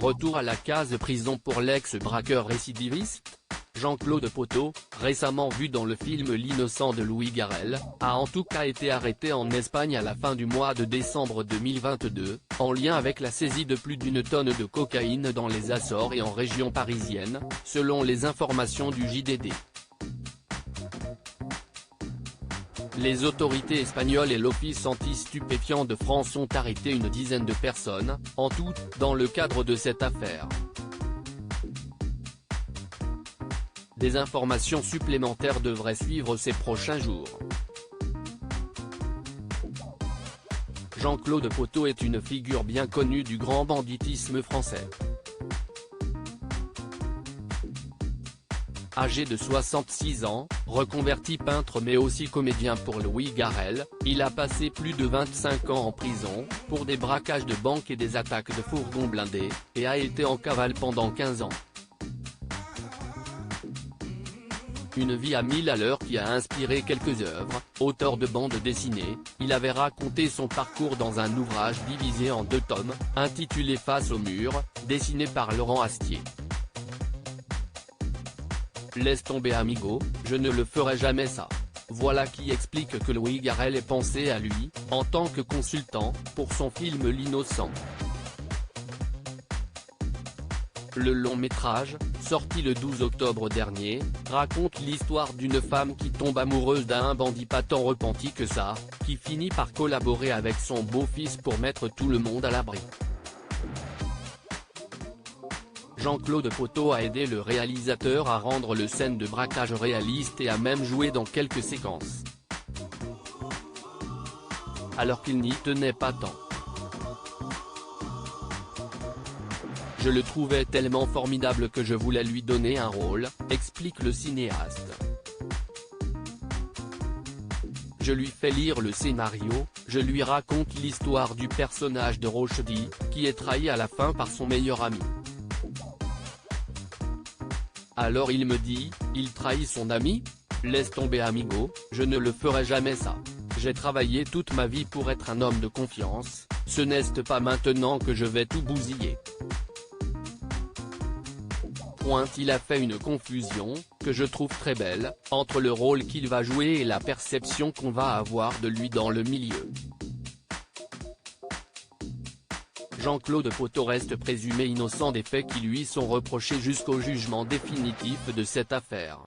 Retour à la case prison pour l'ex-braqueur récidiviste. Jean-Claude Poteau, récemment vu dans le film L'innocent de Louis Garrel, a en tout cas été arrêté en Espagne à la fin du mois de décembre 2022, en lien avec la saisie de plus d'une tonne de cocaïne dans les Açores et en région parisienne, selon les informations du JDD. Les autorités espagnoles et l'Office anti-stupéfiants de France ont arrêté une dizaine de personnes, en tout, dans le cadre de cette affaire. Des informations supplémentaires devraient suivre ces prochains jours. Jean-Claude Poteau est une figure bien connue du grand banditisme français. Âgé de 66 ans, reconverti peintre mais aussi comédien pour Louis Garrel, il a passé plus de 25 ans en prison, pour des braquages de banques et des attaques de fourgons blindés, et a été en cavale pendant 15 ans. Une vie à 1000 à l'heure qui a inspiré quelques œuvres. Auteur de bande dessinée, il avait raconté son parcours dans un ouvrage divisé en 2 tomes, intitulé Face au mur, dessiné par Laurent Astier. Laisse tomber amigo, je ne le ferai jamais ça. Voilà qui explique que Louis Garrel ait pensé à lui, en tant que consultant, pour son film L'Innocent. Le long métrage, sorti le 12 octobre dernier, raconte l'histoire d'une femme qui tombe amoureuse d'un bandit pas tant repenti que ça, qui finit par collaborer avec son beau-fils pour mettre tout le monde à l'abri. Jean-Claude Poteau a aidé le réalisateur à rendre le scène de braquage réaliste et a même joué dans quelques séquences. Alors qu'il n'y tenait pas tant. Je le trouvais tellement formidable que je voulais lui donner un rôle, explique le cinéaste. Je lui fais lire le scénario, je lui raconte l'histoire du personnage de Rochdy, qui est trahi à la fin par son meilleur ami. Alors il me dit, il trahit son ami? Laisse tomber amigo, je ne le ferai jamais ça. J'ai travaillé toute ma vie pour être un homme de confiance, ce n'est pas maintenant que je vais tout bousiller. Il a fait une confusion, que je trouve très belle, entre le rôle qu'il va jouer et la perception qu'on va avoir de lui dans le milieu. Jean-Claude Poteau reste présumé innocent des faits qui lui sont reprochés jusqu'au jugement définitif de cette affaire.